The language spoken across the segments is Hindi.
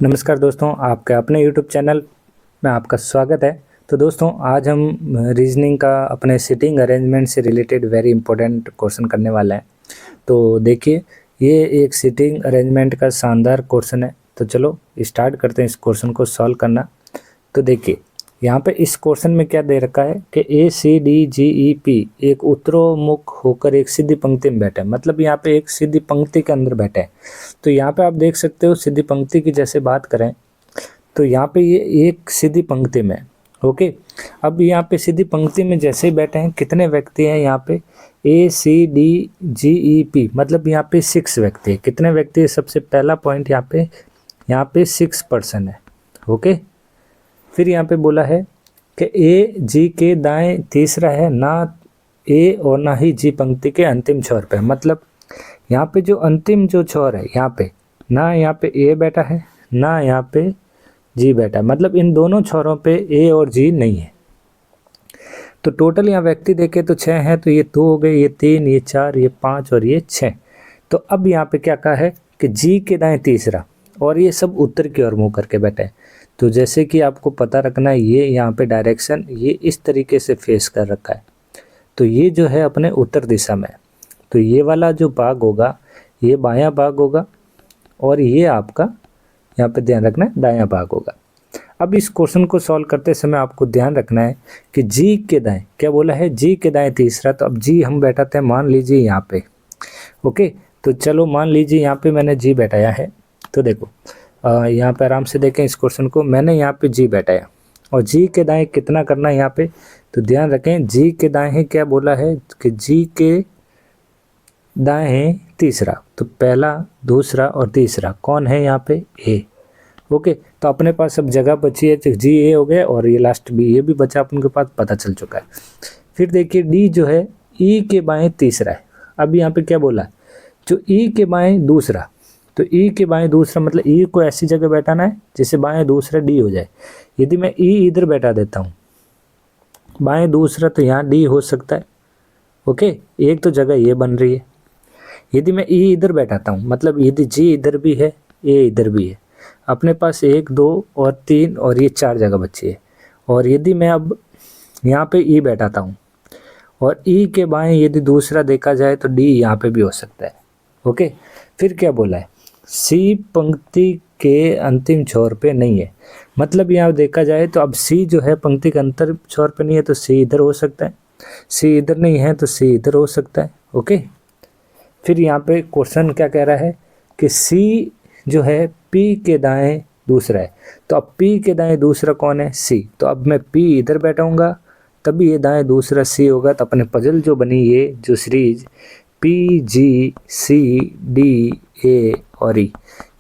नमस्कार दोस्तों, आपके अपने यूट्यूब चैनल में आपका स्वागत है। तो दोस्तों, आज हम रीजनिंग का अपने सिटिंग अरेंजमेंट से रिलेटेड वेरी इंपॉर्टेंट क्वेश्चन करने वाले हैं। तो देखिए, ये एक सिटिंग अरेंजमेंट का शानदार क्वेश्चन है। तो चलो स्टार्ट करते हैं इस क्वेश्चन को सॉल्व करना। तो देखिए, यहाँ पे इस क्वेश्चन में क्या दे रखा है कि ACDGEP एक उत्तरोन्मुख होकर एक सीधी पंक्ति में बैठा है। मतलब यहाँ पे एक सीधी पंक्ति के अंदर बैठा है। तो यहाँ पे आप देख सकते हो, सीधी पंक्ति की जैसे बात करें तो यहाँ पे ये एक सीधी पंक्ति में, ओके। अब यहाँ पे सीधी पंक्ति में जैसे ही बैठे हैं, कितने व्यक्ति हैं यहाँ पे? ACDGEP मतलब यहाँ पे 6 व्यक्ति है। कितने व्यक्ति है? सबसे पहला पॉइंट यहाँ पे 6 पर्सन है, ओके। फिर यहाँ पे बोला है कि AG के दाएं तीसरा है, ना A और ना ही G पंक्ति के अंतिम छोर पे। मतलब यहाँ पे जो अंतिम जो छोर है, यहाँ पे ना यहाँ पे A बैठा है, ना यहाँ पे G बैठा है। मतलब इन दोनों छोरों पे A और G नहीं है। तो टोटल यहाँ व्यक्ति देखे तो 6 हैं। तो ये 2 हो गए, ये 3, ये 4, ये 5 और ये 6। तो अब यहाँ पे क्या कहा है कि G के दाएं तीसरा, और ये सब उत्तर की ओर मुँह करके बैठे हैं। तो जैसे कि आपको पता रखना है, ये यहाँ पे डायरेक्शन ये इस तरीके से फेस कर रखा है। तो ये जो है अपने उत्तर दिशा में। तो ये वाला जो भाग होगा ये बायां भाग होगा, और ये आपका यहाँ पे ध्यान रखना है दायां भाग होगा। अब इस क्वेश्चन को सॉल्व करते समय आपको ध्यान रखना है कि G के दाएं, क्या बोला है? G के दाएं तीसरा। तो अब G हम बैठाते हैं, मान लीजिए यहाँ पे, ओके। तो चलो मान लीजिए यहाँ पे मैंने G बैठाया है। तो देखो यहाँ पे आराम से देखें इस क्वेश्चन को। मैंने यहाँ पे G बैठाया और G के दाएं कितना करना है यहाँ पे? तो ध्यान रखें, G के दाएं क्या बोला है कि G के दाएं तीसरा। तो पहला, दूसरा और तीसरा कौन है यहाँ पे? A, okay. तो अपने पास अब जगह बची है, G A हो गया और ये लास्ट B, ये भी बचा अपन के पास, पता चल चुका है। फिर देखिए D जो है E के बाएं तीसरा है। अब यहाँ पे क्या बोला? जो E के बाएं दूसरा, तो E के बाएं दूसरा मतलब E को ऐसी जगह बैठाना है जिससे बाएं दूसरा D हो जाए। यदि मैं E इधर बैठा देता हूँ बाएं दूसरा, तो यहाँ D हो सकता है, ओके। एक तो जगह ये बन रही है। यदि मैं E इधर बैठाता हूँ, मतलब यदि G इधर भी है, A इधर भी है, अपने पास 1, 2 और 3 और ये 4 जगह बची है। और यदि मैं अब यहाँ पे E बैठाता हूँ और E के बाएं यदि दूसरा देखा जाए तो D यहाँ पे भी हो सकता है, ओके। फिर क्या बोला है? C पंक्ति के अंतिम छोर पे नहीं है। मतलब यहाँ देखा जाए तो अब C जो है पंक्ति के अंतर छोर पे नहीं है, तो C इधर हो सकता है। C इधर नहीं है तो C इधर हो सकता है, ओके। फिर यहाँ पे क्वेश्चन क्या कह रहा है कि C जो है P के दाएं दूसरा है। तो अब P के दाएं दूसरा कौन है? C। तो अब मैं P इधर बैठाऊंगा तभी ये दाएं दूसरा C होगा। तो अपने पजल जो बनी, ये जो सीरीज PGCDA और E,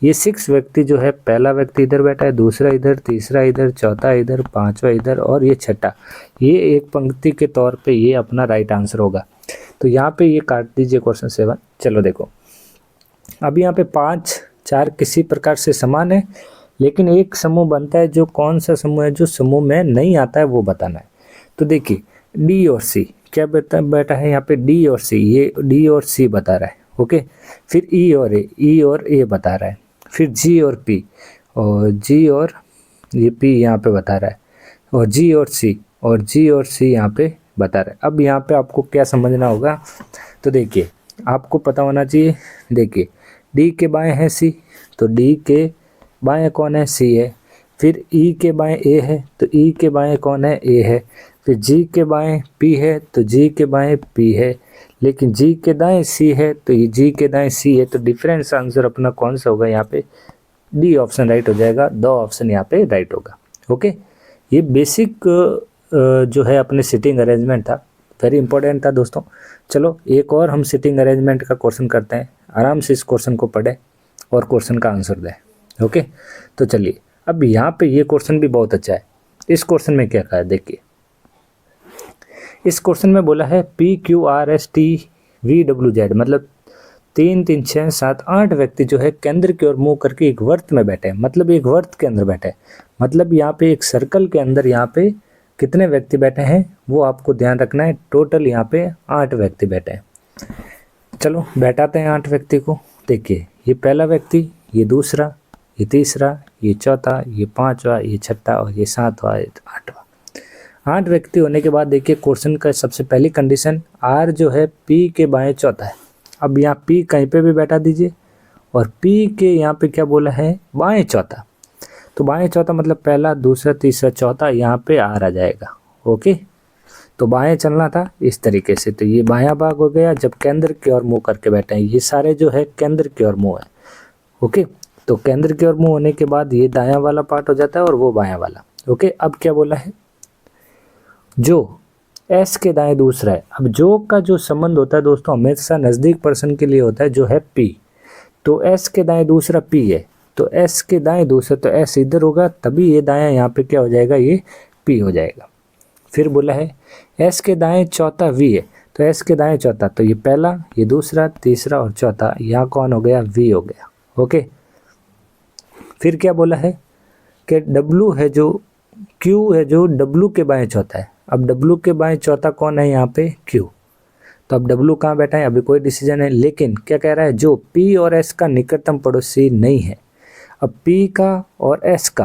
ये 6 व्यक्ति जो है, पहला व्यक्ति इधर बैठा है, दूसरा इधर, तीसरा इधर, चौथा इधर, पांचवा इधर और ये छठा, ये एक पंक्ति के तौर पे ये अपना राइट आंसर होगा। तो यहाँ पे ये काट दीजिए क्वेश्चन 7। चलो देखो, अब यहाँ पे 5, 4 किसी प्रकार से समान है, लेकिन एक समूह बनता है। जो कौन सा समूह है? जो समूह में नहीं आता है वो बताना है। तो देखिए D और C, क्या बैठा है यहाँ पे? D और C, ये D और C बता रहा है, ओके। फिर E और A बता रहा है। फिर G और P, और G और ये P यहाँ पे बता रहा है, और G और C, और G और C यहाँ पे बता रहा है। अब यहाँ पे आपको क्या समझना होगा? तो देखिए, आपको पता होना चाहिए। देखिए D के बाएं है C, तो D के बाएं कौन है? C है। फिर E के बाएं A है, तो E के बाएं कौन है? A है। फिर G के बाएं P है, तो G के बाएं P है। लेकिन G के दाएं C है, तो ये G के दाएं C है। तो डिफरेंस आंसर अपना कौन सा होगा यहाँ पे? D ऑप्शन राइट हो जाएगा। 2 ऑप्शन यहाँ पे राइट होगा, ओके। ये बेसिक जो है अपने सिटिंग अरेंजमेंट था, वेरी इंपॉर्टेंट था दोस्तों। चलो एक और हम सिटिंग अरेंजमेंट का क्वेश्चन करते हैं। आराम से इस क्वेश्चन को पढ़ें और क्वेश्चन का आंसर दें, ओके। तो चलिए, अब यहाँ पे ये क्वेश्चन भी बहुत अच्छा है। इस क्वेश्चन में क्या कहा है? देखिए, इस क्वेश्चन में बोला है PQRSTVWZ, मतलब 3, 3, 6, 7, 8 व्यक्ति जो है केंद्र की ओर मुंह करके एक वर्त में बैठे हैं। मतलब एक वर्त के अंदर बैठे हैं। मतलब यहाँ पे एक सर्कल के अंदर यहाँ पे कितने व्यक्ति बैठे हैं वो आपको ध्यान रखना है। टोटल यहाँ पे 8 व्यक्ति बैठे हैं। चलो बैठाते हैं 8 व्यक्ति को। देखिए, ये पहला व्यक्ति, ये दूसरा, ये तीसरा, ये चौथा, ये पांचवा, ये छठा और ये सातवां, आठवां। 8 व्यक्ति होने के बाद देखिए क्वेश्चन का सबसे पहली कंडीशन आर जो है पी के बाएं चौथा है। अब यहाँ पी कहीं पे भी बैठा दीजिए और पी के यहाँ पे क्या बोला है, बाएं चौथा। तो बाएं चौथा मतलब पहला, दूसरा, तीसरा, चौथा, यहाँ पे आर आ जाएगा। ओके, तो बाएं चलना था इस तरीके से। तो ये बायां भाग हो गया जब केंद्र की ओर मुंह करके बैठे हैं, ये सारे जो है केंद्र की ओर मुंह है। ओके, तो केंद्र की ओर मुंह होने के बाद ये दायां वाला पार्ट हो जाता है और वो बायां वाला। ओके, अब क्या बोला है, जो एस के दाएं दूसरा है। अब जो का जो संबंध होता है दोस्तों हमेशा नज़दीक पर्सन के लिए होता है, जो है पी। तो एस के दाएं दूसरा पी है, तो एस के दाएं दूसरा, तो एस इधर होगा तभी ये दायां यहाँ पे क्या हो जाएगा, ये पी हो जाएगा। फिर बोला है एस के दाएं चौथा वी है, तो एस के दाएं चौथा, तो ये पहला, ये दूसरा, तीसरा और चौथा, यहाँ कौन हो गया, वी हो गया। ओके, फिर क्या बोला है कि डब्लू है जो, क्यू है जो डब्लू के बाएं चौथा है। अब डब्लू के बाएं चौथा कौन है, यहाँ पे क्यू। तो अब डब्लू कहाँ बैठा है, अभी कोई डिसीजन है, लेकिन क्या कह रहा है, जो पी और एस का निकटतम पड़ोसी नहीं है। अब पी का और एस का,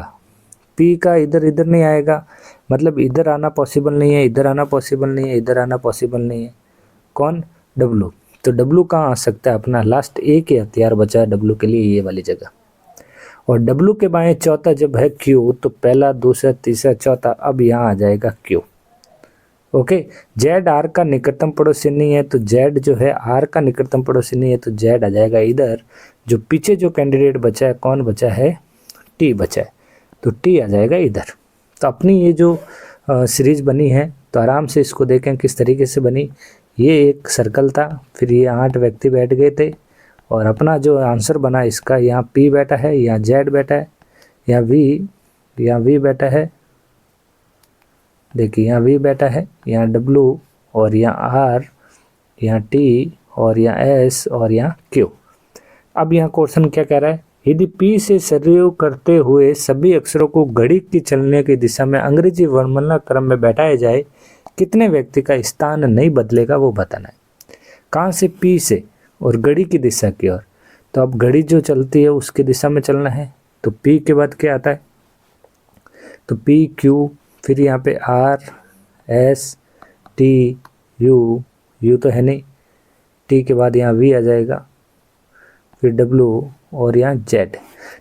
पी का इधर इधर नहीं आएगा, मतलब इधर आना पॉसिबल नहीं है, इधर आना पॉसिबल नहीं है, इधर आना पॉसिबल नहीं है। कौन, डब्लू। तो डब्लू कहाँ आ सकता है, अपना लास्ट एक ही हथियार बचा है डब्लू के लिए, ये वाली जगह। और डब्लू के बाएं चौथा जब है क्यू, तो पहला, दूसरा, तीसरा, चौथा, अब यहाँ आ जाएगा क्यू। ओके, जेड आर का निकटतम पड़ोसी नहीं है, तो जेड जो है आर का निकटतम पड़ोसी नहीं है, तो जेड आ जाएगा इधर। जो पीछे जो कैंडिडेट बचा है, कौन बचा है, टी बचा है, तो टी आ जाएगा इधर। तो अपनी ये जो सीरीज बनी है, तो आराम से इसको देखें किस तरीके से बनी। ये एक सर्कल था, फिर ये 8 व्यक्ति बैठ गए थे और अपना जो आंसर बना इसका, यहाँ पी बैठा है, यहाँ जेड बैठा है, यहाँ वी बैठा है, देखिए यहाँ वी बैठा है, यहाँ डब्लू और यहाँ आर, यहाँ टी और यहाँ एस और यहाँ क्यू। अब यहाँ क्वेश्चन क्या कह रहा है, यदि पी से शुरू करते हुए सभी अक्षरों को घड़ी की चलने की दिशा में अंग्रेजी वर्णमाला क्रम में बैठाया जाए, कितने व्यक्ति का स्थान नहीं बदलेगा, वो बताना है। कहाँ से, पी से और घड़ी की दिशा की ओर। तो अब घड़ी जो चलती है उसकी दिशा में चलना है, तो पी के बाद क्या आता है, तो पी क्यू, फिर यहाँ पे आर एस टी यू तो है नहीं, टी के बाद यहाँ वी आ जाएगा, फिर डब्लू और यहाँ जेड।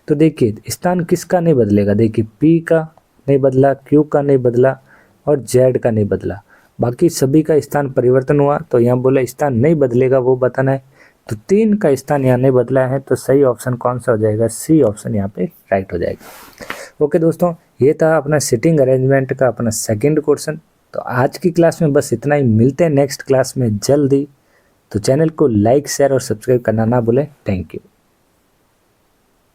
तो देखिए स्थान किसका नहीं बदलेगा, देखिए पी का नहीं बदला, क्यू का नहीं बदला और जेड का नहीं बदला, बाकी सभी का स्थान परिवर्तन हुआ। तो यहाँ बोला स्थान नहीं बदलेगा, वो बताना है। तो 3 का स्थान यहाँ नहीं बदला है, तो सही ऑप्शन कौन सा हो जाएगा, सी ऑप्शन यहाँ पे राइट हो जाएगा। ओके दोस्तों, ये था अपना सिटिंग अरेंजमेंट का अपना सेकंड क्वेश्चन। तो आज की क्लास में बस इतना ही, मिलते हैं नेक्स्ट क्लास में जल्दी। तो चैनल को लाइक, शेयर और सब्सक्राइब करना ना भूलें। Thank you.